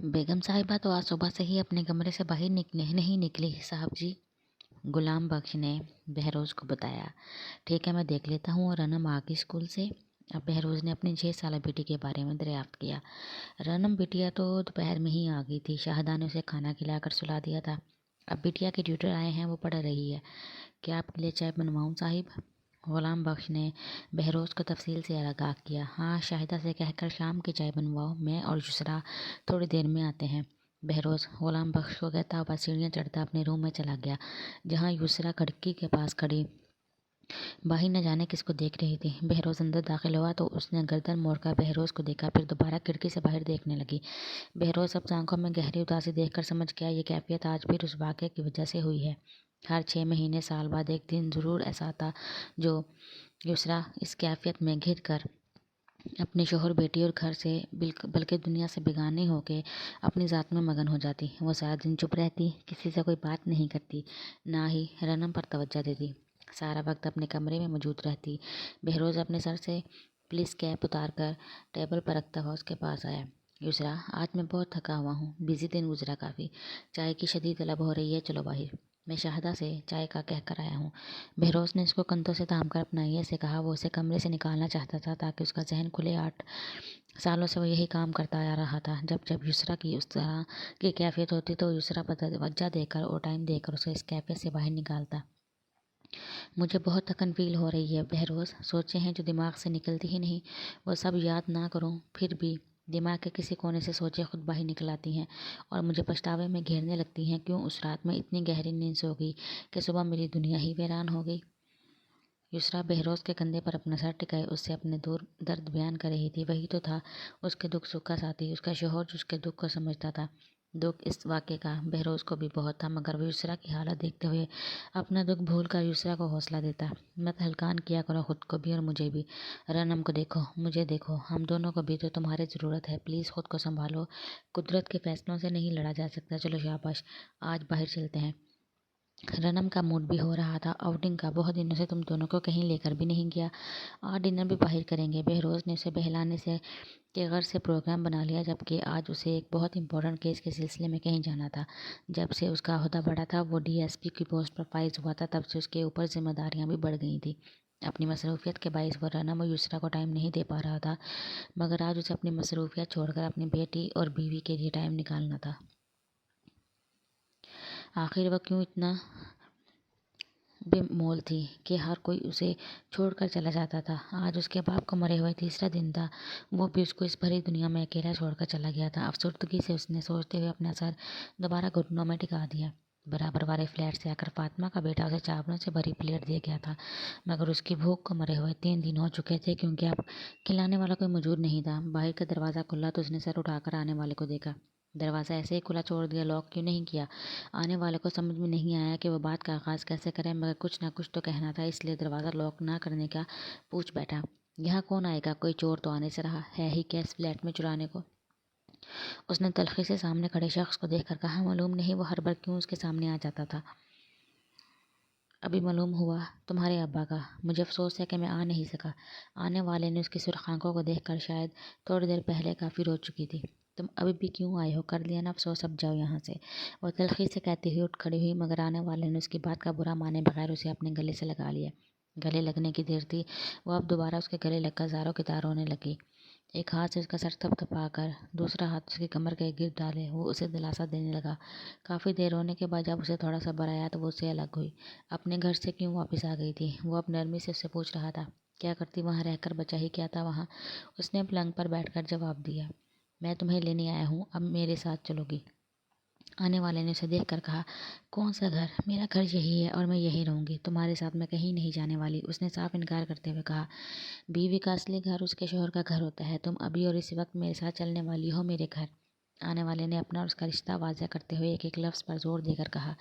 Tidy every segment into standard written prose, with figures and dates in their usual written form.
बेगम साहिबा तो आज सुबह से ही अपने कमरे से बाहर नहीं निकली साहब जी, गुलाम बख्श ने बहरोज़ को बताया। ठीक है, मैं देख लेता हूँ। और रनम आ गई स्कूल से। अब बहरोज़ ने अपनी 6 साल बेटी के बारे में दरियाफ्त किया। रनम बिटिया तो दोपहर में ही आ गई थी। शाहदा ने उसे खाना खिलाकर सुला दिया था। अब बिटिया के ट्यूटर आए हैं, वो पढ़ रही है। क्या आपके लिए चाय बनवाऊँ साहिब? गुलाम बख्श ने बहरोज़ को तफसील से आगाह किया। हाँ, शाहिदा से कहकर शाम की चाय बनवाओ, मैं और युसरा थोड़ी देर में आते हैं। बहरोज़ गुलाम बख्श को कहता हुआ सीढ़ियाँ चढ़ता अपने रूम में चला गया, जहाँ युसरा खिड़की के पास खड़ी बाहर न जाने किसको देख रही थी। बहरोज़ अंदर दाखिल हुआ तो उसने गर्दन मोड़कर बहरोज़ को देखा, फिर दोबारा खिड़की से बाहर देखने लगी। बहरोज़ अपनी आंखों में गहरी उदासी देखकर समझ गया, ये कैफियत आज भी उस वाक़े की वजह से हुई है। हर 6 महीने साल बाद एक दिन ज़रूर ऐसा आता जो युसरा इस कैफियत में घिर कर अपने शोहर, बेटी और घर से बल्कि दुनिया से बेगानी होके अपनी ज़ात में मगन हो जाती। वो सारा दिन चुप रहती, किसी से कोई बात नहीं करती, ना ही रनम पर तवज्जो देती। सारा वक्त अपने कमरे में मौजूद रहती। बहरोज़ अपने सर से पुलिस कैप उतार कर टेबल पर रखता हुआ उसके पास आया। युसरा, आज मैं बहुत थका हुआ हूँ, बिजी दिन गुजरा काफ़ी, चाय की शदीद तलब हो रही है, चलो बाहर। मैं शाहदा से चाय का कह कर आया हूँ। बहरोज़ ने उसको कंधों से थाम कर अपनाइए से कहा। वो उसे कमरे से निकालना चाहता था ताकि उसका जहन खुले। 8 सालों से वो यही काम करता आ रहा था। जब जब युसरा की उस तरह की कैफियत होती तो युसरा पर वजह देकर और टाइम देकर उसे इस कैफियत से बाहर निकालता। मुझे बहुत थकन फील हो रही है बहरोज़, सोचें हैं जो दिमाग से निकलती ही नहीं, वो सब याद ना करूं, फिर भी दिमाग के किसी कोने से सोचें खुद बाहर निकल आती हैं और मुझे पछतावे में घेरने लगती हैं। क्यों उस रात में इतनी गहरी नींद सो गई कि सुबह मेरी दुनिया ही वीरान हो गई। युसरा बहरोज़ के कंधे पर अपना सर टिकाए उससे अपने दूर दर्द बयान कर रही थी। वही तो था उसके दुख सुख का साथी, उसका शोहर जो उसके दुख को समझता था। दुख इस वाक़े का बहरोज़ को भी बहुत था, मगर वो युसरा की हालत देखते हुए अपना दुख भूल कर युसरा को हौसला देता। मत हल्कान किया करो खुद को भी और मुझे भी। रनम को देखो, मुझे देखो, हम दोनों को भी तो तुम्हारी ज़रूरत है। प्लीज़ खुद को संभालो, कुदरत के फैसलों से नहीं लड़ा जा सकता। चलो शाबाश, आज बाहर चलते हैं। रनम का मूड भी हो रहा था आउटिंग का। बहुत दिनों से तुम दोनों को कहीं लेकर भी नहीं गया। आज डिनर भी बाहर करेंगे। बहरोज़ ने उसे बहलाने से के घर से प्रोग्राम बना लिया, जबकि आज उसे एक बहुत इंपॉर्टेंट केस के सिलसिले में कहीं जाना था। जब से उसका ओहदा बढ़ा था, वो डीएसपी की पोस्ट पर फाइज हुआ था, तब से उसके ऊपर जिम्मेदारियां भी बढ़ गई थी। अपनी मसरूफियत के बाइस वो रनम और युसरा को टाइम नहीं दे पा रहा था, मगर आज उसे अपनी मसरूफियत छोड़कर अपनी बेटी और बीवी के लिए टाइम निकालना था। आखिर वह क्यों इतना बेमोल थी कि हर कोई उसे छोड़कर चला जाता था। आज उसके बाप को मरे हुए तीसरा दिन था, वो भी उसको इस भरी दुनिया में अकेला छोड़कर चला गया था। अफसुर्दगी से उसने सोचते हुए अपना सर दोबारा घुटनों में टिका दिया। बराबर वाले फ्लैट से आकर फातिमा का बेटा उसे चावलों से भरी प्लेट दे गया था, मगर उसकी भूख को मरे हुए 3 दिन हो चुके थे, क्योंकि अब खिलाने वाला कोई मौजूद नहीं था। बाहर का दरवाज़ा खुला तो उसने सर उठाकर आने वाले को देखा। दरवाज़ा ऐसे ही खुला छोड़ दिया, लॉक क्यों नहीं किया? आने वाले को समझ में नहीं आया कि वह बात का आगाज़ कैसे करें, मगर कुछ ना कुछ तो कहना था, इसलिए दरवाज़ा लॉक ना करने का पूछ बैठा। यहाँ कौन आएगा? कोई चोर तो आने से रहा है ही क्या इस फ्लैट में चुराने को? उसने तल्खी से सामने खड़े शख्स को देखकर कहा। मालूम नहीं वो हर बार क्यों उसके सामने आ जाता था। अभी मालूम हुआ तुम्हारे अब्बा का। मुझे अफसोस है कि मैं आ नहीं सका। आने वाले ने उसकी सुर्ख आंखों को देखकर शायद थोड़ी देर पहले काफ़ी रो चुकी थी। तुम अभी भी क्यों आए हो? कर लिया ना अफसोस, अब जाओ यहाँ से। वो तल्खी से कहती हुई उठ खड़ी हुई, मगर आने वाले ने उसकी बात का बुरा माने बगैर उसे अपने गले से लगा लिया। गले लगने की देर थी, वो अब दोबारा उसके गले लगकर ज़ारों की तार होने लगी। एक हाथ से उसका सर थपथपाकर दूसरा हाथ उसकी कमर के गिर्द डाले वो उसे दिलासा देने लगा। काफ़ी देर होने के बाद जब उसे थोड़ा सब्र आया तो वो उससे अलग हुई। अपने घर से क्यों वापस आ गई थी? वो अब नरमी से उससे पूछ रहा था। क्या करती वहाँ रहकर? बचा ही क्या था वहाँ? उसने पलंग पर बैठकर जवाब दिया। मैं तुम्हें लेने आया हूँ, अब मेरे साथ चलोगी? आने वाले ने उसे देखकर कहा। कौन सा घर? मेरा घर यही है और मैं यही रहूँगी, तुम्हारे साथ मैं कहीं नहीं जाने वाली, उसने साफ इनकार करते हुए कहा। बीवी का असली घर उसके शोहर का घर होता है। तुम अभी और इसी वक्त मेरे साथ चलने वाली हो मेरे घर। आने वाले ने अपना और उसका रिश्ता वाज़ह करते हुए एक एक लफ्ज़ पर जोर देकर कहा।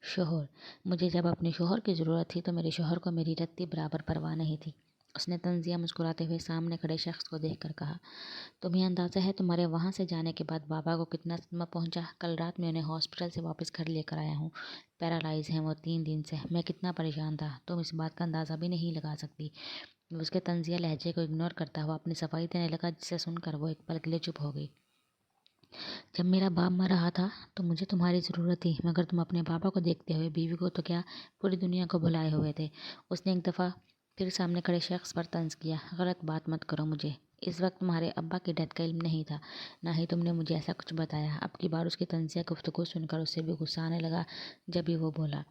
शोहर? मुझे जब अपने शोहर की ज़रूरत थी तो मेरे शोहर को मेरी रत्ती बराबर परवाह नहीं थी, उसने तंजिया मुस्कुराते हुए सामने खड़े शख्स को देखकर कहा। तुम्हें अंदाज़ा है तुम्हारे वहाँ से जाने के बाद बाबा को कितना सदमा पहुँचा? कल रात में उन्हें हॉस्पिटल से वापस घर लेकर आया हूँ। पैरालाइज हैं वो 3 दिन से। मैं कितना परेशान था तुम इस बात का अंदाज़ा भी नहीं लगा सकती। उसके तंजिया लहजे को इग्नोर करता हुआ अपनी सफाई देने लगा, जिसे सुनकर वो एक पल के लिए चुप हो गई। जब मेरा बाप मर रहा था तो मुझे तुम्हारी ज़रूरत थी, मगर तुम अपने पापा को देखते हुए बीवी को तो क्या पूरी दुनिया को भुलाए हुए थे। उसने एक दफ़ा फिर सामने खड़े शख्स पर तंज किया। गलत बात मत करो मुझे। इस वक्त तुम्हारे अब्बा की डेथ का इल्म नहीं था, ना ही तुमने मुझे ऐसा कुछ बताया। अब की बार उसकी तंजिया गुफ्तगू सुनकर उससे भी गुस्सा आने लगा। जब भी वो बोला,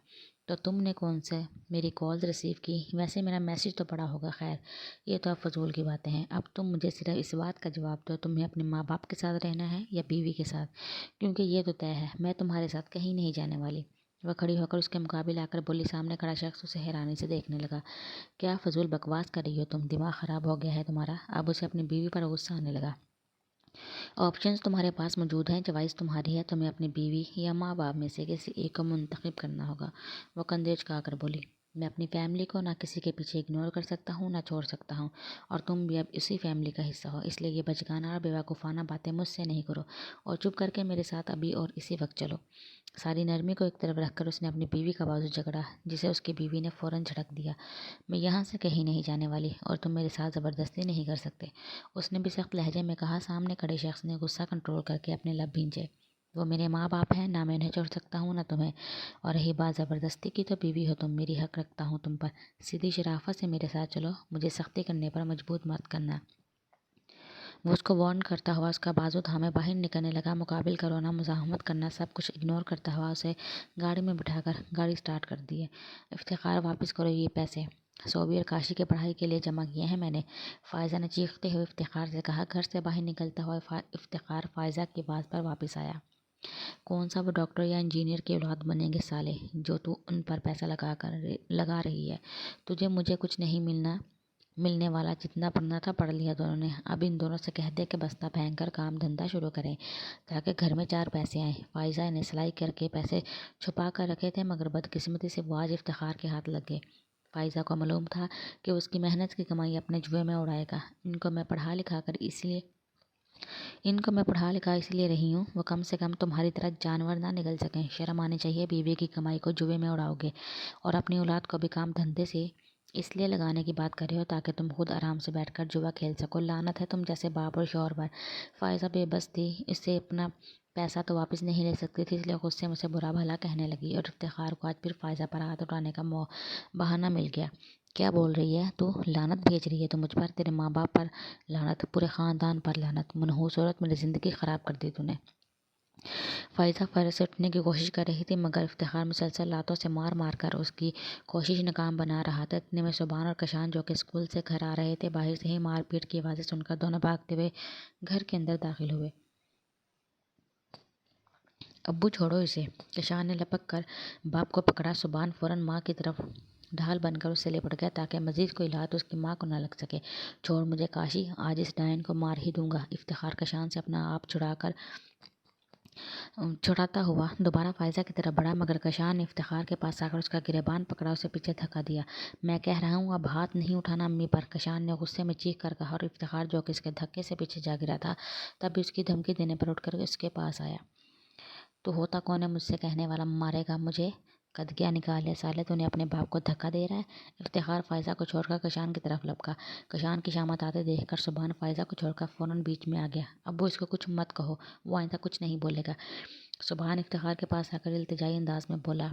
तो तुमने कौन से मेरी कॉल रिसीव की? वैसे मेरा मैसेज तो पड़ा होगा। खैर, ये तो अब फजूल की बातें हैं। अब तुम मुझे सिर्फ इस बात का जवाब दो, तुम्हें अपने माँ बाप के साथ रहना है या बीवी के साथ? क्योंकि ये तो तय है, मैं तुम्हारे साथ कहीं नहीं जाने वाली। वह खड़ी होकर उसके मुकाबले आकर बोली। सामने खड़ा शख्स उसे हैरानी से देखने लगा। क्या फजूल बकवास कर रही हो तुम? दिमाग ख़राब हो गया है तुम्हारा? अब उसे अपनी बीवी पर गुस्सा आने लगा। ऑप्शंस तुम्हारे पास मौजूद हैं, चॉइस तुम्हारी है। तुम्हें अपनी बीवी या माँ बाप में से किसी एक को मुंतखब करना होगा। वो कंधे झुकाकर बोली। मैं अपनी फैमिली को ना किसी के पीछे इग्नोर कर सकता हूँ ना छोड़ सकता हूँ, और तुम भी अब इसी फैमिली का हिस्सा हो। इसलिए ये बचकाना और बेवकूफ़ाना बातें मुझसे नहीं करो, और चुप करके मेरे साथ अभी और इसी वक्त चलो। सारी नरमी को एक तरफ रखकर उसने अपनी बीवी का बाजू जकड़ा, जिसे उसकी बीवी ने फ़ौरन झटक दिया। मैं यहाँ से कहीं नहीं जाने वाली, और तुम मेरे साथ ज़बरदस्ती नहीं कर सकते, उसने भी सख्त लहजे में कहा। सामने खड़े शख्स ने गुस्सा कंट्रोल करके अपने लब भींचे। वो मेरे माँ बाप हैं, ना मैं उन्हें छोड़ सकता हूँ ना तुम्हें। और रही बात ज़बरदस्ती की, तो बीवी हो तुम, मेरी हक रखता हूँ तुम पर। सीधी शराफत से मेरे साथ चलो, मुझे सख्ती करने पर मजबूर मत करना। वो उसको वार्न करता हुआ उसका बाजू थामे बाहर निकलने लगा। मुकाबिल का रोना, मुज़ाहमत करना, सब कुछ इग्नोर करता हुआ उसे गाड़ी में बिठाकर गाड़ी स्टार्ट कर दी है। इफ्तिखार, वापस करो ये पैसे, सोबी और काशी की पढ़ाई के लिए जमा किए हैं मैंने, फ़ायज़ा ने चीखते हुए इफ्तिखार से कहा। घर से बाहर निकलता हुआ इफ्तिखार फ़ायज़ा की बात पर वापस आया। कौन सा वो डॉक्टर या इंजीनियर की औलाद बनेंगे साले, जो तू उन पर पैसा लगा रही है। तुझे मुझे कुछ नहीं मिलने वाला। जितना पढ़ना था पढ़ लिया दोनों ने। अब इन दोनों से कह दे कि बस्ता फेंक कर काम धंधा शुरू करें, ताकि घर में चार पैसे आएँ। फ़ायज़ा ने सिलाई करके पैसे छुपा कर रखे थे, मगर बदकिस्मती से वो आज इफ्तिखार के हाथ लग गए। फ़ायज़ा को मालूम था कि उसकी मेहनत की कमाई अपने जुए में उड़ाएगा। इनको मैं पढ़ा लिखा इसलिए रही हूँ, वो कम से कम तुम्हारी तरह जानवर ना निकल सकें। शर्म आनी चाहिए, बीवी की कमाई को जुए में उड़ाओगे, और अपनी औलाद को भी काम धंधे से इसलिए लगाने की बात कर रहे हो ताकि तुम खुद आराम से बैठकर जुआ खेल सको। लानत है तुम जैसे बाप और शौहर पर। फ़ायज़ा बेबस थी, इससे अपना पैसा तो वापस नहीं ले सकती थी, इसलिए गुस्से मुझसे बुरा भला कहने लगी। और इफ्तिखार को आज फिर फ़ायज़ा पर हाथ उठाने का बहाना मिल गया। क्या बोल रही है तू? लानत भेज रही है तो मुझ पर, तेरे माँ बाप पर लानत, पूरे ख़ानदान पर लानत। मनहूस औरत, मेरी ज़िंदगी ख़राब कर दी तूने। फ़ायज़ा फर से उठने की कोशिश कर रही थी, मगर इफ्तिखार मुसलसल लातों से मार मार कर उसकी कोशिश नाकाम बना रहा था। इतने में सुबान और कशान, जो कि स्कूल से घर आ रहे थे, बाहर से ही मारपीट की आवाज़ें सुनकर दोनों भागते हुए घर के अंदर दाखिल हुए। अब्बू छोड़ो इसे, कशान ने लपक कर बाप को पकड़ा। सुबान फ़ौरन माँ की तरफ ढाल बनकर उससे लिपट गया, ताकि मज़ीद कोई लात उसकी माँ को न लग सके। छोड़ मुझे काशी, आज इस डायन को मार ही दूंगा। इफ्तिखार कशान से अपना आप छुड़ाता हुआ दोबारा फ़ायज़ा की तरफ बढ़ा, मगर कशान ने इफ्तिखार के पास आकर उसका गिरेबान पकड़ा, उसे पीछे धक्का दिया। मैं कह रहा हूँ अब हाथ नहीं उठाना अम्मी पर, कशान ने गुस्से में चीख कर कहा। और इफ्तिखार, जो कि इसके धक्के से पीछे जा गिरा था, तब भी उसकी धमकी देने पर उठकर उसके पास आया। तो होता कौन है मुझसे कहने वाला? मारेगा मुझे? कद क्या निकाल है साले, तूने अपने बाप को धक्का दे रहा है। इफ्तिखार फ़ायज़ा को छोड़कर कशान की तरफ लपका। कशान की शामत आते देखकर सुभान फ़ायज़ा को छोड़कर फ़ौरन बीच में आ गया। अब वो इसको कुछ मत कहो, वो आइंदा कुछ नहीं बोलेगा। सुभान इफ्तिखार के पास आकर इल्तिजाई अंदाज में बोला।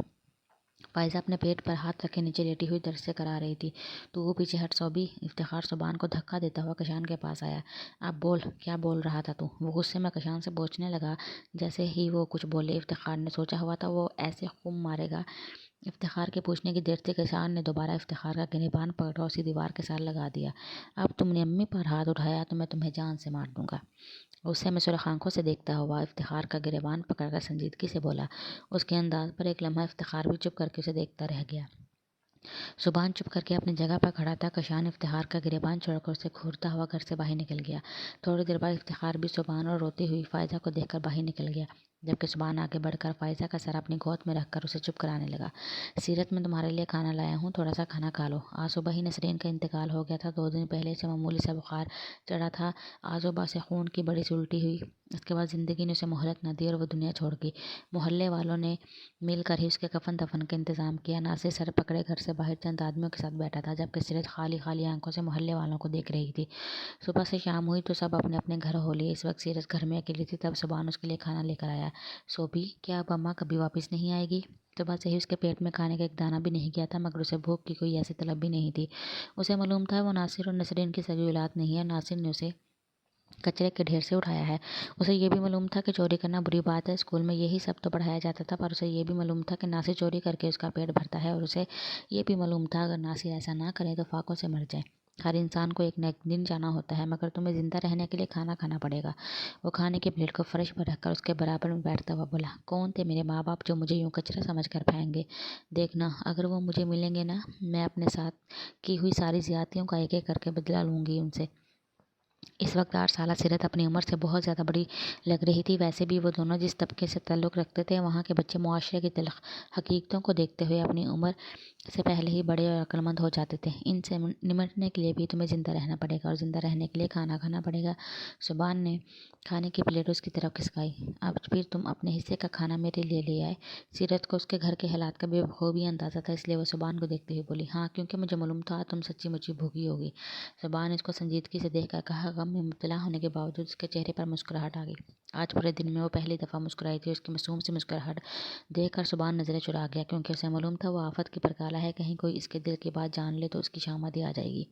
फ़ायज़ा अपने पेट पर हाथ रखे नीचे लेटी हुई दर्द से करा रही थी। तो वो पीछे हट सोबी। इफ्तिखार सुबान को धक्का देता हुआ कशान के पास आया। अब बोल, क्या बोल रहा था तू? वो गुस्से में कशान से पूछने लगा। जैसे ही वो कुछ बोले, इफ्तिखार ने सोचा हुआ था वो ऐसे खूब मारेगा। इफ्तिखार के पूछने की देर से कशान ने दोबारा इफ्तिखार का गिरेबान पकड़ा, उसी दीवार के साथ लगा दिया। अब तुमने अम्मी पर हाथ उठाया तो मैं तुम्हें जान से मार दूंगा। गुस्से में सुरख आंखों से देखता हुआ इफ्तिखार का गिरेबान पकड़कर संजीदगी से बोला। उसके अंदाज पर एक लम्हा इफ्तिखार भी चुप करके उसे देखता रह गया। सुबान चुप करके अपनी जगह पर खड़ा था। कशान इफ्तिखार का गिरेबान छोड़कर उसे घूरता हुआ घर से बाहर निकल गया। थोड़ी देर बाद इफ्तिखार भी सुबान और रोती हुई फ़ायज़ा को देखकर बाहर निकल गया। जबकि सुभान आगे बढ़कर फाइजा का सर अपनी गोद में रखकर उसे चुप कराने लगा। सीरत, मैं तुम्हारे लिए खाना लाया हूँ, थोड़ा सा खाना खा लो। आज सुबह ही नसरीन का इंतकाल हो गया था। 2 दिन पहले से मामूली सा बुखार चढ़ा था। आज सुबह से खून की बड़ी सी उल्टी हुई। उसके बाद ज़िंदगी ने उसे मोहलत न दी और वो दुनिया छोड़ गई। मोहल्ले वालों ने मिलकर ही उसके कफन दफन का इंतज़ाम किया। नासिर सर पकड़े घर से बाहर चंद आदमियों के साथ बैठा था, जबकि सीरत खाली खाली आंखों से मोहल्ले वालों को देख रही थी। सुबह से शाम हुई तो सब अपने अपने घर हो लिए। इस वक्त सीरत घर में अकेली थी। तब सुभान उसके लिए खाना लेकर आया। सोबी, क्या अब अम्मा कभी वापस नहीं आएगी? सुबह से ही उसके पेट में खाने का एक दाना भी नहीं गया था, मगर उसे भूख की कोई ऐसी तलब भी नहीं थी। उसे मालूम था वो नासिर और नसरीन की सगी औलाद नहीं है। नासिर ने उसे कचरे के ढेर से उठाया है। उसे ये भी मालूम था कि चोरी करना बुरी बात है। स्कूल में यही सब तो पढ़ाया जाता था, पर उसे ये भी मालूम था कि नासिर चोरी करके उसका पेट भरता है, और उसे ये भी मालूम था अगर नासिर ऐसा ना करे तो फाकों से मर जाए। हर इंसान को एक न एक दिन जाना होता है, मगर तुम्हें जिंदा रहने के लिए खाना खाना पड़ेगा। वो खाने की प्लेट को फर्श पर रखकर उसके बराबर में बैठता हुआ बोला, कौन थे मेरे माँ बाप जो मुझे यूं कचरा समझ कर फेंकेंगे? देखना, अगर वो मुझे मिलेंगे ना, मैं अपने साथ की हुई सारी ज्यादतियों का एक एक करके बदला लूंगी उनसे। इस वक्त 8 साल सीरत अपनी उम्र से बहुत ज़्यादा बड़ी लग रही थी। वैसे भी वो दोनों जिस तबके से ताल्लुक़ रखते थे, वहाँ के बच्चे मुआशरे की तल्ख़ हकीकतों को देखते हुए अपनी उम्र से पहले ही बड़े और अक्लमंद हो जाते थे। इनसे निमटने के लिए भी तुम्हें ज़िंदा रहना पड़ेगा, और ज़िंदा रहने के लिए खाना खाना पड़ेगा। सुभान ने खाने की प्लेट उसकी तरफ खिसकाई। अब फिर तुम अपने हिस्से का खाना मेरे लिए ले आए। सीरत को उसके घर के हालात का बेखूबी अंदाज़ा था, इसलिए वो सुभान को देखते हुए बोली, हाँ, क्योंकि मुझे मालूम था तुम सच्ची मुच्ची भूखी होगी। सुभान इसको संजीदगी से देखकर कहा। गम में मुब्तला होने के बावजूद उसके चेहरे पर मुस्कुराहट आ गई। आज पूरे दिन में वो पहली दफ़ा मुस्कुराई थी। उसकी मासूम सी मुस्कुराहट देखकर सुभान नज़रें चुरा गया, क्योंकि उसे मालूम था वो आफत की परकाला है। कहीं कोई इसके दिल की बात जान ले तो उसकी शामदी आ जाएगी।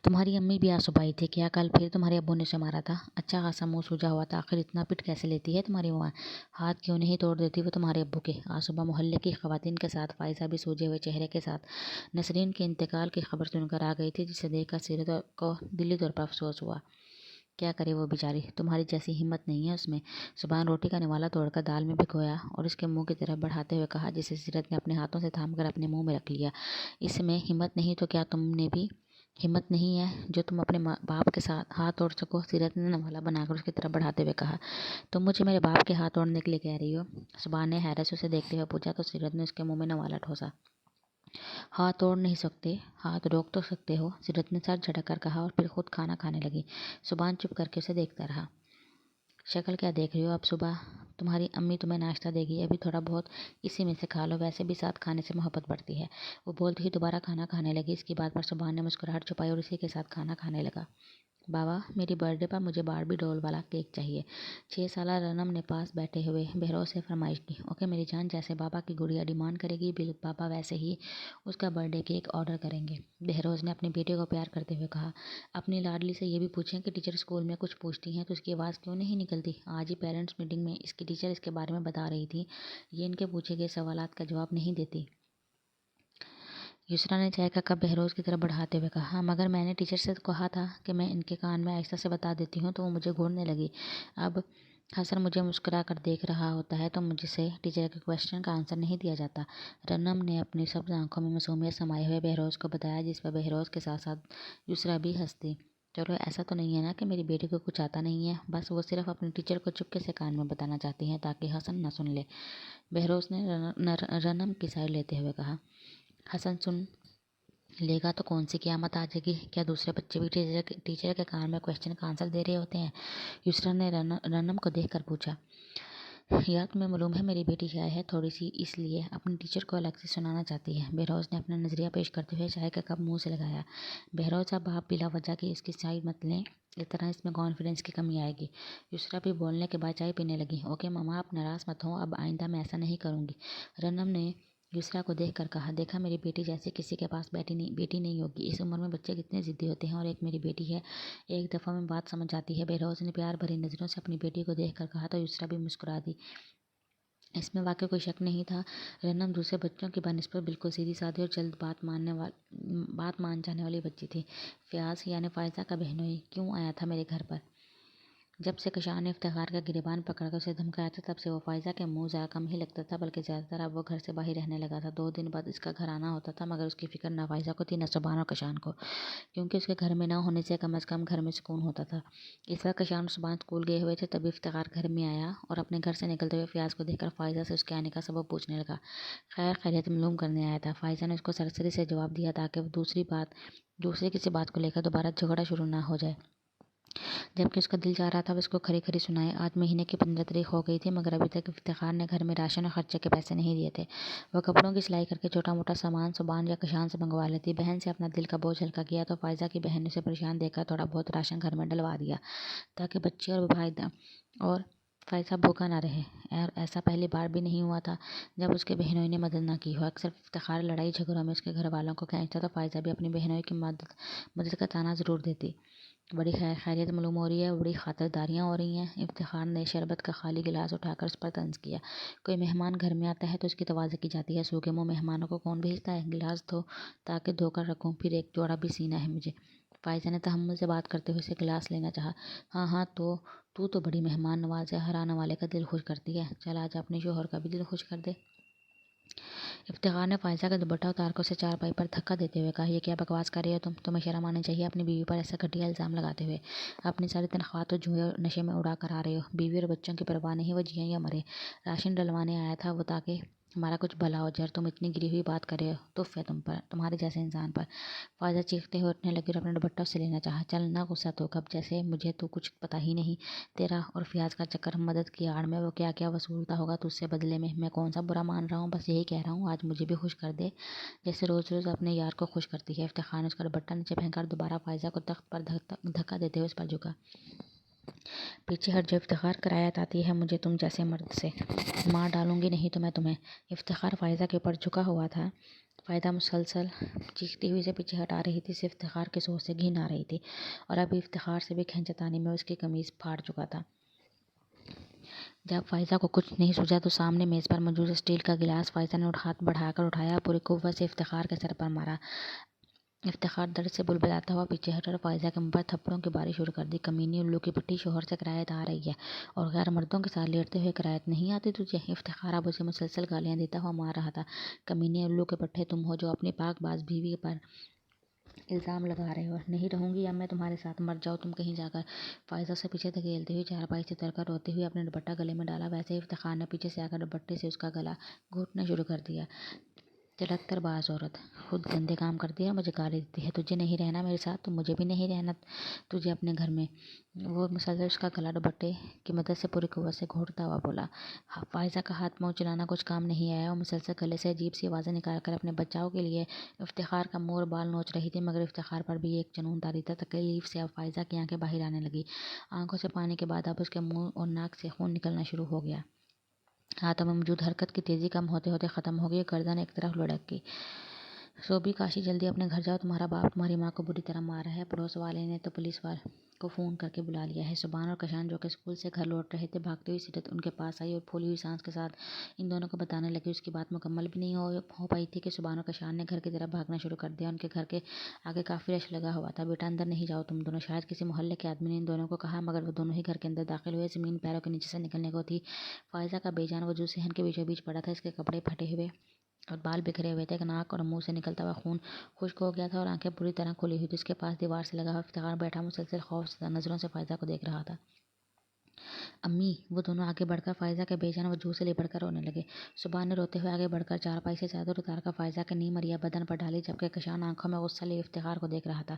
तुम्हारी अम्मी भी आज सुबह आई थी क्या? कल फिर तुम्हारे अब्बू ने उसे मारा था। अच्छा खासा मुंह सूजा हुआ था। आखिर इतना पिट कैसे लेती है तुम्हारी माँ? हाथ क्यों नहीं तोड़ देती वो तुम्हारे अब्बू के? आज सुबह मोहल्ले की खवातीन के साथ फाइजा भी सूजे हुए चेहरे के साथ नसरीन के इंतकाल की खबर सुनकर आ गई थी, जिसे देखकर सीरत को दिली तौर पर अफसोस हुआ। क्या करे वो बेचारी, तुम्हारी जैसी हिम्मत नहीं है उसमें। सुभान रोटी का निवाला तोड़कर दाल में भिगोया और उसके मुंह की तरफ बढ़ाते हुए कहा, जिसे सीरत ने अपने हाथों से थामकर अपने मुंह में रख लिया। इसमें हिम्मत नहीं तो क्या तुमने भी हिम्मत नहीं है जो तुम अपने बाप के साथ हाथ तोड़ सको? सीरत ने नवाला बनाकर उसकी तरफ बढ़ाते हुए कहा, तुम मुझे मेरे बाप के हाथ तोड़ने के लिए कह रही हो? सुभान ने हैरत से उसे देखते हुए पूछा, तो सीरत ने उसके मुंह में नवाला ठोसा। हाथ तोड़ नहीं सकते, हाथ रोक तो सकते हो, सीरत ने सर झटक कर कहा, और फिर खुद खाना खाने लगी। सुभान चुप करके उसे देखता रहा। शक्ल क्या देख रही हो? अब सुबह तुम्हारी अम्मी तुम्हें नाश्ता देगी, अभी थोड़ा बहुत इसी में से खा लो, वैसे भी साथ खाने से मोहब्बत बढ़ती है। वो बोलती ही दोबारा खाना खाने लगी। इसकी बात पर सुभान ने मुस्कुराहट छुपाई और उसी के साथ खाना खाने लगा। बाबा, मेरी बर्थडे पर मुझे बारबी डॉल वाला केक चाहिए। 6 साला रनम ने पास बैठे हुए बेहरोज से फरमाइश की। ओके मेरी जान, जैसे बाबा की गुड़िया डिमांड करेगी, बिल बाबा वैसे ही उसका बर्थडे केक ऑर्डर करेंगे। बेहरोज ने अपनी बेटे को प्यार करते हुए कहा। अपनी लाडली से ये भी पूछें कि टीचर स्कूल में कुछ पूछती हैं तो उसकी आवाज़ क्यों नहीं निकलती? आज ही पेरेंट्स मीटिंग में इसकी टीचर इसके बारे में बता रही थी। ये इनके पूछे गए सवालात का जवाब नहीं देती। युसरा ने चाय का कप बहरोज की तरफ बढ़ाते हुए कहा, मगर मैंने टीचर से तो कहा था कि मैं इनके कान में आहिस्ता से बता देती हूँ, तो वो मुझे घूरने लगी। अब हसन मुझे मुस्कुरा कर देख रहा होता है तो मुझसे टीचर के क्वेश्चन का आंसर नहीं दिया जाता। रनम ने अपनी सब आंखों में मासूमियत समाये हुए बहरोज को बताया, जिस पर बहरोज के साथ साथ युसरा भी हंसती। चलो, ऐसा तो नहीं है ना कि मेरी बेटी को कुछ आता नहीं है? बस वो सिर्फ अपने टीचर को चुपके से कान में बताना चाहती हैं ताकि हसन न सुन ले। बहरोज ने रनम की साइड लेते हुए कहा। हसन सुन लेगा तो कौन सी क़यामत आ जाएगी? क्या दूसरे बच्चे भी टीचर के कान में क्वेश्चन का आंसर दे रहे होते हैं? युसरा ने रनम को देखकर पूछा। यार, तुम्हें मालूम है मेरी बेटी शाय है थोड़ी सी, इसलिए अपनी टीचर को अलग से सुनाना चाहती है। बहरोज ने अपना नज़रिया पेश करते हुए चाय का कप मुंह से लगाया। बहरोज, साहब आप बिला वजह की इसकी साइड मत लें, इस तरह इसमें कॉन्फिडेंस की कमी आएगी। युसरा भी बोलने के बाद चाय पीने लगी। ओके मामा, आप नाराज़ मत हो, अब आइंदा मैं ऐसा नहीं करूँगी। रनम ने युसरा को देखकर कहा। देखा, मेरी बेटी जैसे किसी के पास बेटी नहीं होगी। इस उम्र में बच्चे कितने ज़िद्दी होते हैं, और एक मेरी बेटी है, एक दफ़ा में बात समझ जाती है। बहरोज ने प्यार भरी नज़रों से अपनी बेटी को देखकर कहा तो युसरा भी मुस्कुरा दी। इसमें वाकई कोई शक नहीं था। रनम दूसरे बच्चों की बनिस्बत बिल्कुल सीधी सादी और जल्द बात मान जाने वाली बच्ची थी। फयाज यानी फायजा का बहनोई क्यों आया था मेरे घर पर? جب سے کشان نے افتخار کا گریبان پکڑ کر اسے دھمکایا تھا تب سے وہ فائزہ کے منہ ذرا کم ہی لگتا تھا، بلکہ زیادہ تر اب وہ گھر سے باہر رہنے لگا تھا۔ 2 دن بعد اس کا گھر آنا ہوتا تھا، مگر اس کی فکر نہ فائزہ کو تھی نہ سبحان اور کشان کو، کیونکہ اس کے گھر میں نہ ہونے سے کم از کم گھر میں سکون ہوتا تھا۔ اس وقت کشان اور سبحان اسکول گئے ہوئے تھے، تبھی افتخار گھر میں آیا اور اپنے گھر سے نکلتے ہوئے فیاض کو دیکھ کر فائزہ سے اس کے آنے کا سبب پوچھنے لگا۔ خیر خیریت معلوم کرنے آیا تھا، فائزہ نے اس کو سرسری سے جواب دیا تاکہ وہ دوسری کسی بات کو لے کر دوبارہ جھگڑا شروع نہ ہو جائے، جبکہ اس کا دل چاہ رہا تھا وہ اس کو کھری کھری سنائے۔ آج مہینے کی 15 تاریخ ہو گئی تھی، مگر ابھی تک افتخار نے گھر میں راشن اور خرچے کے پیسے نہیں دیے تھے۔ وہ کپڑوں کی سلائی کر کے چھوٹا موٹا سامان سبحان یا کشان سے منگوا لیتی۔ بہن سے اپنا دل کا بوجھ ہلکا کیا تو فائزہ کی بہن نے اسے پریشان دیکھ کر تھوڑا بہت راشن گھر میں ڈلوا دیا تاکہ بچے اور بھائی اور فائزہ بھوکا نہ رہے، اور ایسا پہلی بار بھی نہیں ہوا تھا جب اس کے بہنوئی نے مدد نہ کی ہو۔ اکثر افتخار لڑائی جھگڑوں میں اس کے گھر والوں کو کھینچتا تو فائزہ بھی اپنی بہنوئی کی مدد کا تانا ضرور دیتی۔ بڑی خیریت معلوم ہو رہی ہے، بڑی خاطرداریاں ہو رہی ہیں۔ افتخار نے شربت کا خالی گلاس اٹھا کر اس پر طنز کیا۔ کوئی مہمان گھر میں آتا ہے تو اس کی تواضع کی جاتی ہے، سوکھے منہ مہمانوں کو کون بھیجتا ہے؟ گلاس دھو تاکہ دھو کر رکھوں، پھر ایک جوڑا بھی سینا ہے مجھے۔ فائزہ نے تحمل سے بات کرتے ہوئے اسے گلاس لینا چاہا۔ ہاں ہاں، تو بڑی مہمان نواز ہے، ہر آنے والے کا دل خوش کرتی ہے، چل آج اپنے شوہر کا بھی دل خوش کر دے۔ افتخار نے فائزہ کا دوپٹہ اتار کر اسے چارپائی پر دھکا دیتے ہوئے کہا، یہ کیا بکواس کر رہی ہو تمہیں شرم آنی چاہیے اپنی بیوی پر ایسا گھٹیا الزام لگاتے ہوئے۔ اپنی ساری تنخواہ تو جوئے اور نشے میں اڑا کر آ رہے ہو، بیوی اور بچوں کی پرواہ نہیں، وہ جئیں یا مرے۔ راشن ڈلوانے آیا تھا وہ تاکہ ہمارا کچھ بھلا ہو، جر تم اتنی گری ہوئی بات کر رہے ہو، تف ہے تم پر، تمہارے جیسے انسان پر۔ فائزہ چیختے ہوئے اٹھنے لگی اور اپنا دوپٹہ اسے لینا چاہا۔ چل نہ غصہ تو کب، جیسے مجھے تو کچھ پتا ہی نہیں، تیرا اور فیاض کا چکر، مدد کی آڑ میں وہ کیا کیا وصولتا ہوگا تجھ سے بدلے میں، میں کون سا برا مان رہا ہوں، بس یہی کہہ رہا ہوں آج مجھے بھی خوش کر دے جیسے روز روز اپنے یار کو خوش کرتی ہے۔ افتخار نے اس کا دوپٹہ نیچے پھینکا اور دوبارہ فائزہ کو تخت پر دھکا دیتے ہوئے اس پر جھکا۔ پیچھے ہٹ جو، افتخار کرایت آتی ہے مجھے تم جیسے مرد سے، مار ڈالوں گی نہیں تو میں تمہیں۔ افتخار فائزہ کے اوپر جھکا ہوا تھا، فائزہ مسلسل چیختی ہوئی سے پیچھے ہٹا رہی تھی، صرف افتخار کی سوچ سے گھن آ رہی تھی، اور ابھی افتخار سے بھی کھینچتانی میں اس کی قمیض پھاڑ چکا تھا۔ جب فائزہ کو کچھ نہیں سوجا تو سامنے میز پر موجود اسٹیل کا گلاس فائزہ نے ہاتھ بڑھا کر اٹھایا، پوری قوت سے افتخار کے سر پر مارا۔ افتخار درد سے بلبلاتا ہوا پیچھے ہٹا اور فائزہ کے منہ پر تھپڑوں کی بارش شروع کر دی۔ کمینی الو کی پٹی، شوہر سے کرایت آ رہی ہے اور غیر مردوں کے ساتھ لیٹتے ہوئے کرایت نہیں آتی تجھے؟ افتخار اب اسے مسلسل گالیاں دیتا ہوا مار رہا تھا۔ کمینے الو کے پٹھے تم ہو جو اپنی پاک باز بیوی پر الزام لگا رہے ہو۔ نہیں رہوں گی اب میں تمہارے ساتھ، مر جاؤ تم کہیں جا کر۔ فائزہ سے پیچھے دھکیلتے ہوئے چارپائی سے اتر کر روتے ہوئے اپنے دوپٹہ گلے میں ڈالا، ویسے ہی افتخار نے پیچھے سے آ کر دوپٹے سے اس کا گلا گھونٹنا شروع کر دیا۔ چلتر باز عورت، خود گندے کام کرتی ہے اور مجھے گالی دیتی ہے، تجھے نہیں رہنا میرے ساتھ تو مجھے بھی نہیں رہنا تجھے اپنے گھر میں۔ وہ مسلسل اس کا گلا دوپٹے کی مدد سے پوری قوت سے گھونٹتا ہوا بولا۔ فائزہ کا ہاتھ پاؤں چلانا کچھ کام نہیں آیا، وہ مسلسل گلے سے عجیب سی آوازیں نکال کر اپنے بچاؤ کے لیے افتخار کا مور بال نوچ رہی تھی، مگر افتخار پر بھی ایک جنون طاری تھا۔ تکلیف سے اب فائزہ کی آنکھیں باہر آنے لگی، آنکھوں سے پانی کے بعد اب اس کے منہ اور ناک سے خون نکلنا شروع ہو گیا۔ ہاتھوں میں موجود حرکت کی تیزی کم ہوتے ہوتے ختم ہو گئی، گردن ایک طرف لڑک گئی۔ صوبی کاشی جلدی اپنے گھر جاؤ، تمہارا باپ تمہاری ماں کو بری طرح مار رہا ہے۔ پڑوس والے نے تو پولیس کو فون کر کے بلا لیا ہے۔ سبحان اور کشان جو کہ اسکول سے گھر لوٹ رہے تھے، بھاگتی ہوئی سیرت ان کے پاس آئی اور پھولی ہوئی سانس کے ساتھ ان دونوں کو بتانے لگی۔ اس کی بات مکمل بھی نہیں ہو پائی تھی کہ سبحان اور کشان نے گھر کی طرف بھاگنا شروع کر دیا۔ ان کے گھر کے آگے کافی رش لگا ہوا تھا۔ بیٹا اندر نہیں جاؤ تم دونوں، شاید کسی محلے کے آدمی نے ان دونوں کو کہا، مگر وہ دونوں ہی گھر کے اندر داخل ہوئے۔ زمین پیروں کے نیچے سے نکلنے کو تھی۔ فائزہ کا بے جان وجود صحن کے بیچوں بیچ پڑا تھا، اس کے کپڑے پھٹے ہوئے اور بال بکھرے ہوئے تھے، ناک اور منہ سے نکلتا ہوا خون خشک ہو گیا تھا اور آنکھیں پوری طرح کھلی ہوئی تھی۔ اس کے پاس دیوار سے لگا ہوا افتخار بیٹھا مسلسل خوف زدہ نظروں سے فائزہ کو دیکھ رہا تھا۔ امی، وہ دونوں آگے بڑھ کر فائزہ کے بے جان وجود سے لپٹ کر رونے لگے۔ سبحان نے روتے ہوئے آگے بڑھ کر چارپائی سے چادر اتار کر فائزہ کے نیم مریا بدن پر ڈالی، جبکہ کشان آنکھوں میں غصہ لیے افتخار کو دیکھ رہا تھا۔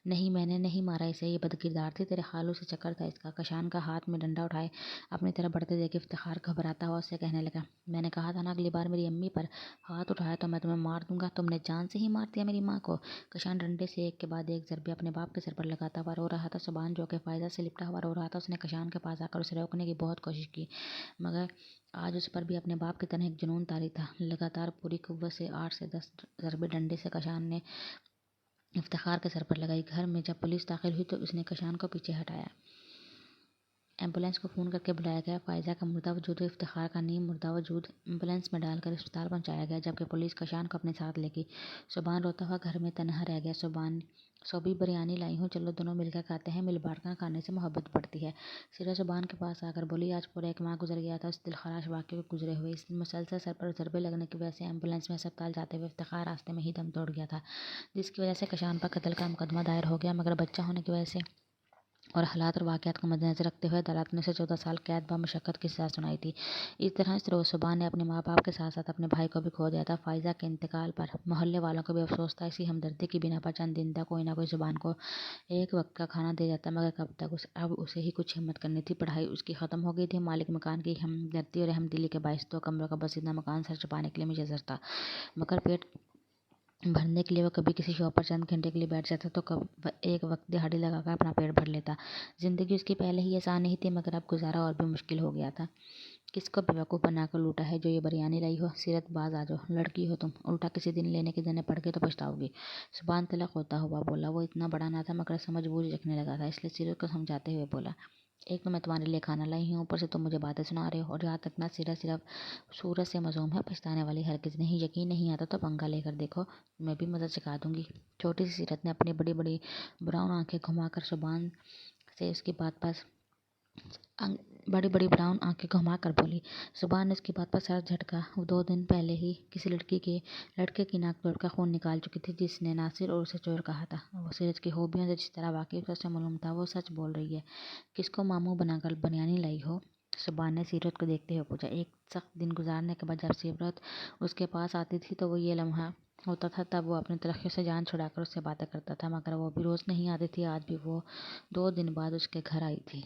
نہیں، میں نے نہیں مارا اسے، یہ بدکردار تھی، تیرے خالو سے چکر تھا اس کا۔ کشان کا ہاتھ میں ڈنڈا اٹھائے اپنی طرف بڑھتے دیکھ افتخار گھبراتا ہوا اس سے کہنے لگا، میں نے کہا تھا نا اگلی بار میری امی پر ہاتھ اٹھایا تو میں تمہیں مار دوں گا، تم نے جان سے ہی مار دیا میری ماں کو۔ کشان ڈنڈے سے ایک کے بعد ایک ضربے اپنے باپ کے سر پر لگاتا ہوا رو رہا تھا۔ سبحان جو کہ فائزہ سے لپٹا ہوا رو رہا تھا، اس نے کشان کے پاس آ کر اسے روکنے کی بہت کوشش کی، مگر آج اس پر بھی اپنے باپ کی طرح ایک جنون طاری تھا۔ لگاتار پوری قوت سے 8 سے 10 ضربے ڈنڈے سے کشان نے افتخار کے سر پر لگائی۔ گھر میں جب پولیس داخل ہوئی تو اس نے کشان کو پیچھے ہٹایا۔ एम्बुलेंस को फ़ोन करके बुलाया गया। फ़ाइज़ा का मुर्दा वजूद व इफ्तिखार का नीम मुर्दा वजूद एम्बुलेंस में डालकर अस्पताल पहुंचाया गया, जबकि पुलिस कशान को अपने साथ ले गई। सुबान रोता हुआ घर में तनहा रह गया। सोबी बिरयानी लाई हूँ, चलो दोनों मिलकर खाते हैं, मिल बांट कर खाने से मोहब्बत बढ़ती है। सीरत सुबान के पास आकर बोली, आज पूरा एक माह गुजर गया था उस दिलखराश वाक़ये को गुजरे हुए। इस मुसलसल सर पर ज़रबे लगने की वजह से एम्बुलेंस में अस्पताल जाते हुए इफ्तिखार रास्ते में ही दम तोड़ गया था, जिसकी वजह से कशान पर कत्ल का मुकदमा दायर हो गया, मगर बच्चा होने की वजह से और हालात और वाक़यात को मद्देनज़र रखते हुए अदालत ने उसे 14 साल कैद व मुशक्क़त की सज़ा सुनाई थी। इस तरह इस रोज़ सुबान ने अपने माँ बाप के साथ साथ अपने भाई को भी खो दिया था। फ़ाइज़ा के इंतकाल पर मोहल्ले वालों को भी अफसोस था। इसी हमदर्दी की बिना पर चंद दिन तक कोई ना कोई सुबान को एक वक्त का खाना दे जाता, मगर कब तक अब उसे ही कुछ हिम्मत करनी थी। पढ़ाई उसकी ख़त्म हो गई थी। मालिक मकान की हमदर्दी और रहमदिली के बायस 2 कमरों का बसीदा मकान सर छुपाने के लिए मुयस्सर था, मगर पेट भरने के लिए वो कभी किसी शॉप पर चंद घंटे के लिए बैठ जाता तो कब एक वक्त दिहाड़ी लगाकर अपना पेट भर लेता। ज़िंदगी उसकी पहले ही आसान नहीं थी, मगर अब गुजारा और भी मुश्किल हो गया था। किसको बेवकूफ़ बनाकर लूटा है जो ये बिरयानी लाई हो? सीरत बाज आ जाओ, लड़की हो तुम, उल्टा किसी दिन लेने के देने पड़ गए तो पछताओगी। सुबान तलक होता हुआ बोला। वो इतना बड़ा ना था, मगर समझ बूझ रखने लगा था, इसलिए सीरत को समझाते हुए बोला, एक तो मैं तुम्हारे लिए खाना लाई हूँ, ऊपर से तुम मुझे बातें सुना रहे हो, और यहाँ तक ना सीरत सिर्फ सूरत से मज़ूम है, पछताने वाली हरगिज़ नहीं। यकीन नहीं आता तो पंगा लेकर देखो, मैं भी मदद सिखा दूंगी। छोटी सी सीरत ने अपनी बड़ी बड़ी ब्राउन आंखें घुमाकर सुबान से उसकी बात पर बड़ी बड़ी ब्राउन आंखें घुमा कर बोली। सुबान ने उसकी बात पर सर झटका। वो 2 दिन पहले ही किसी लड़के की नाक तोड़कर खून निकाल चुकी थी, जिसने नासिर और उसे चोर कहा था। वो सीरत की खूबियों से जिस तरह वाकिफ उसे मालूम था, वो सच बोल रही है। किसको मामू बनाकर बिरयानी लाई हो? सुबान ने सीरत को देखते हुए पूछा। एक सख्त दिन गुजारने के बाद जब सीरत उसके पास आती थी तो वो ये लम्हा होता था, तब वो अपनी तलखियों से जान छुड़ाकर उससे बातें करता था, मगर वो भी रोज़ नहीं आती थी। आज भी वो 2 दिन बाद उसके घर आई थी।